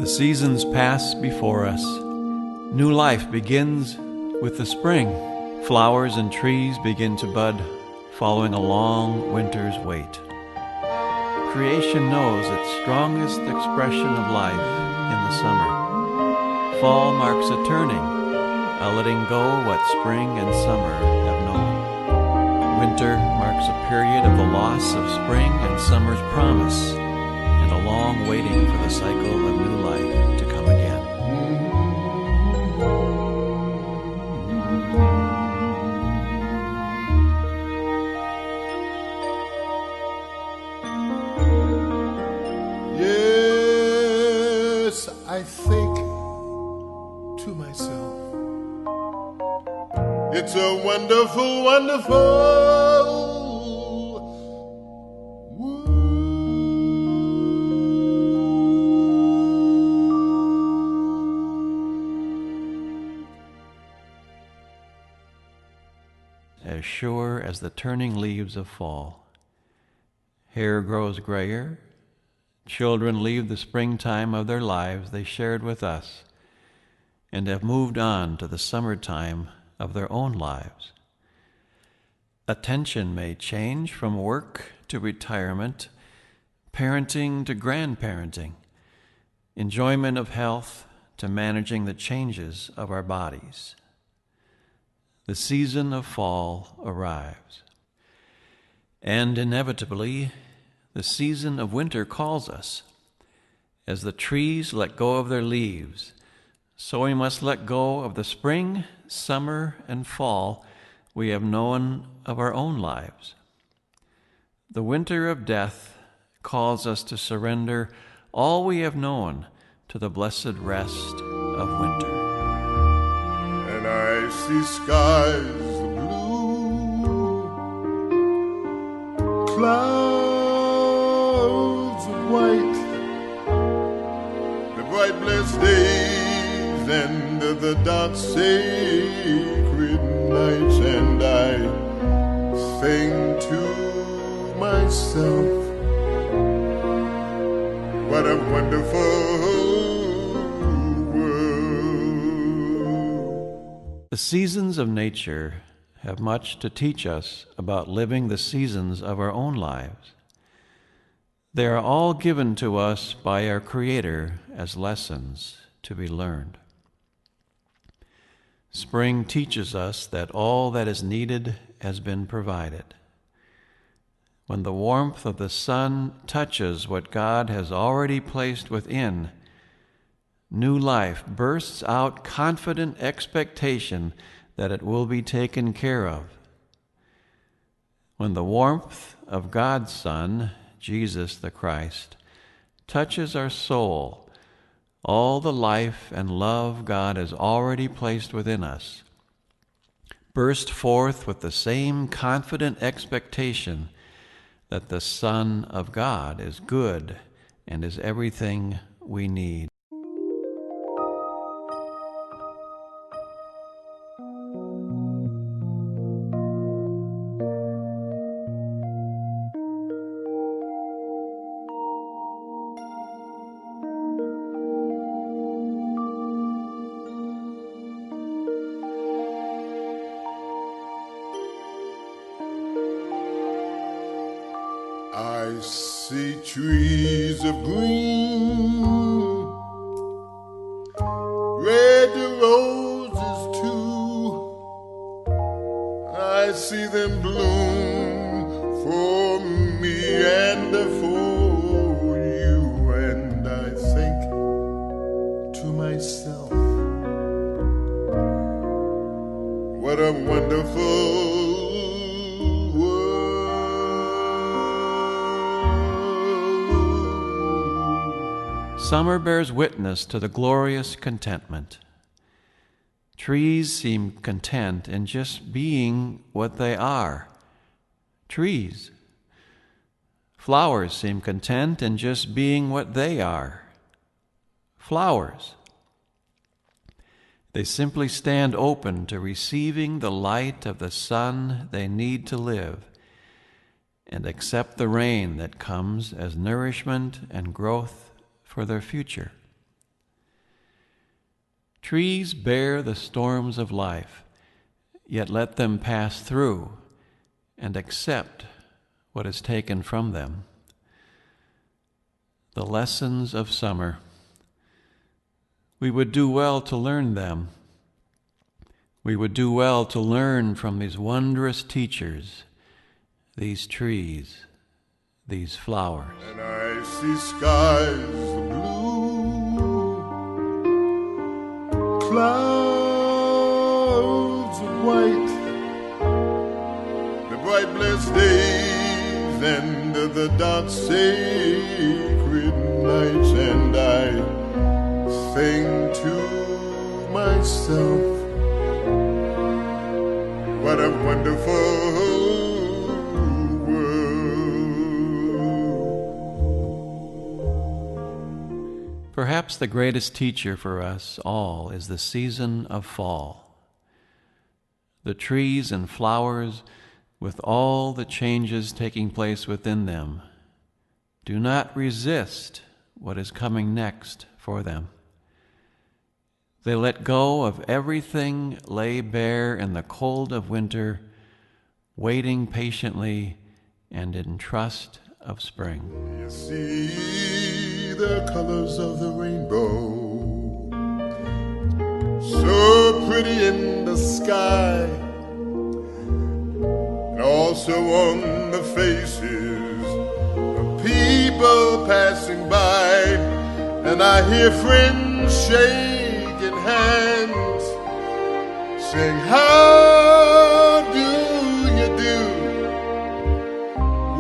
The seasons pass before us. New life begins with the spring. Flowers and trees begin to bud, following a long winter's wait. Creation knows its strongest expression of life in the summer. Fall marks a turning, a letting go what spring and summer have known. Winter marks a period of the loss of spring and summer's promise, and a long waiting for the cycle of new life to come again. Yes, I think to myself, it's a wonderful, wonderful as sure as the turning leaves of fall. Hair grows grayer. Children leave the springtime of their lives they shared with us and have moved on to the summertime of their own lives. Attention may change from work to retirement, parenting to grandparenting, enjoyment of health to managing the changes of our bodies. The season of fall arrives. And inevitably, the season of winter calls us. As the trees let go of their leaves, so we must let go of the spring, summer, and fall we have known of our own lives. The winter of death calls us to surrender all we have known to the blessed rest of winter. and I see skies blue, clouds white, the bright blessed days and the dark sacred nights, and I think to myself, what a wonderful The seasons of nature have much to teach us about living the seasons of our own lives. They are all given to us by our Creator as lessons to be learned. Spring teaches us that all that is needed has been provided. When the warmth of the sun touches what God has already placed within, new life bursts out confident expectation that it will be taken care of. When the warmth of God's Son, Jesus the Christ, touches our soul, all the life and love God has already placed within us burst forth with the same confident expectation that the Son of God is good and is everything we need. I see trees of green, red roses too. I see them bloom for me and for you, and I think to myself, what a wonderful Summer bears witness to the glorious contentment. Trees seem content in just being what they are, trees. Flowers seem content in just being what they are, flowers. They simply stand open to receiving the light of the sun they need to live, and accept the rain that comes as nourishment and growth for their future. Trees bear the storms of life, yet let them pass through and accept what is taken from them. The lessons of summer. We would do well to learn them. We would do well to learn from these wondrous teachers, these trees, these flowers. And I see skies blue, clouds of white, the bright blessed days and the dark sacred nights, and I think to myself, what a wonderful world. Perhaps the greatest teacher for us all is the season of fall. The trees and flowers, with all the changes taking place within them, do not resist what is coming next for them. They let go of everything lay bare in the cold of winter, waiting patiently and in trust of spring. You see the colors of the rainbow, so pretty in the sky, and also on the faces of people passing by. And I hear friends shaking hands, saying, how do you do?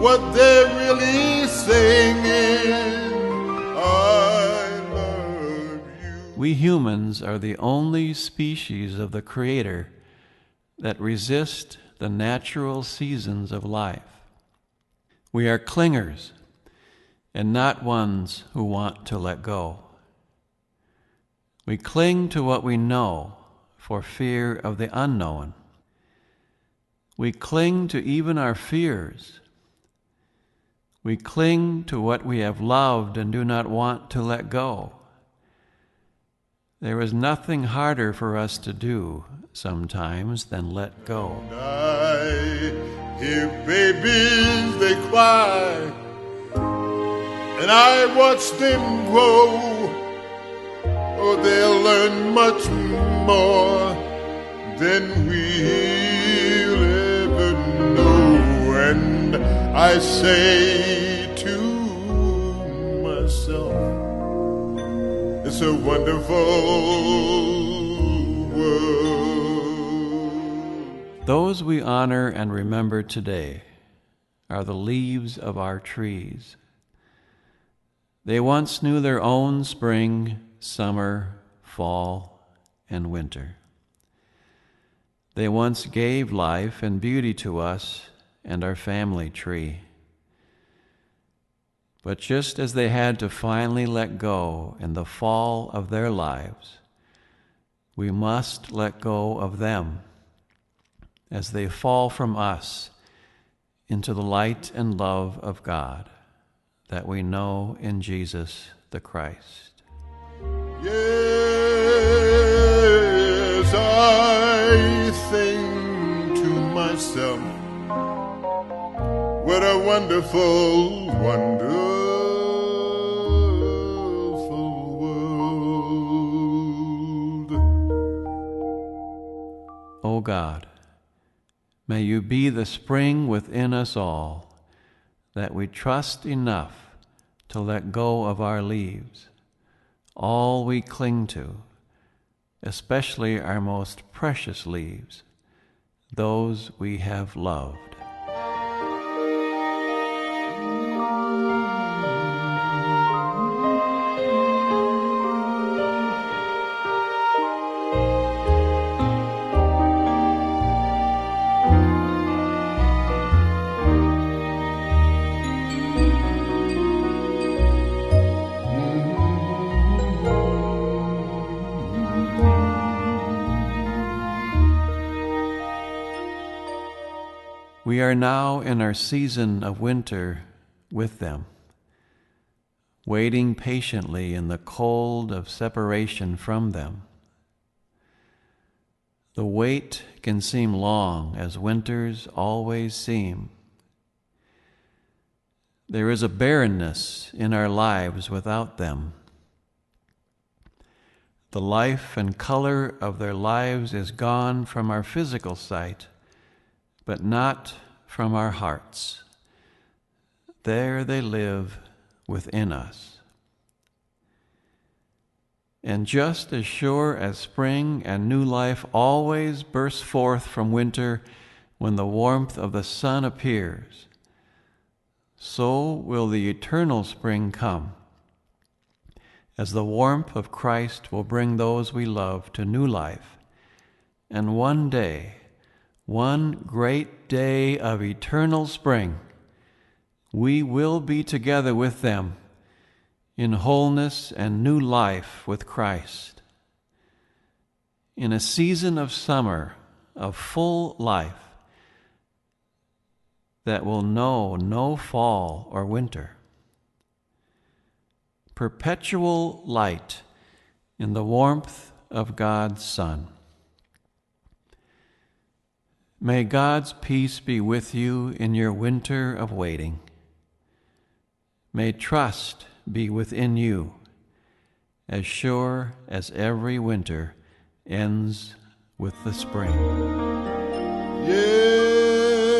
What they're really saying is, I love you. We humans are the only species of the Creator that resist the natural seasons of life. We are clingers and not ones who want to let go. We cling to what we know for fear of the unknown. We cling to even our fears. We cling to what we have loved and do not want to let go. There is nothing harder for us to do sometimes than let go. And I hear babies, they cry, and I watch them grow. Oh, they'll learn much more than we'll ever know. And I say to myself, it's a wonderful world. Those we honor and remember today are the leaves of our trees. They once knew their own spring, summer, fall, and winter. They once gave life and beauty to us and our family tree. But just as they had to finally let go in the fall of their lives, we must let go of them as they fall from us into the light and love of God that we know in Jesus the Christ. Yes, I think to myself, what a wonderful, wonderful world. O God, may you be the spring within us all, that we trust enough to let go of our leaves, all we cling to, especially our most precious leaves, those we have loved. We are now in our season of winter with them, waiting patiently in the cold of separation from them, The wait can seem long, as winters always seem. There is a barrenness in our lives without them. The life and color of their lives is gone from our physical sight, but not from our hearts. There they live within us. And just as sure as spring and new life always bursts forth from winter when the warmth of the sun appears, so will the eternal spring come, as the warmth of Christ will bring those we love to new life. And one day, one great day of eternal spring, we will be together with them in wholeness and new life with Christ. In a season of summer, of full life, that will know no fall or winter. Perpetual light in the warmth of God's Son. May God's peace be with you in your winter of waiting. May trust be within you, as sure as every winter ends with the spring. Yes,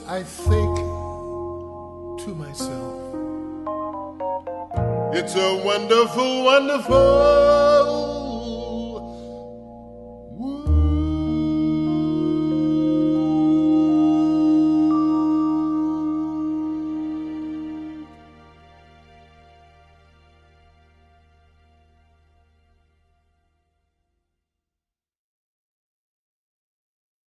I think to myself, it's a wonderful, wonderful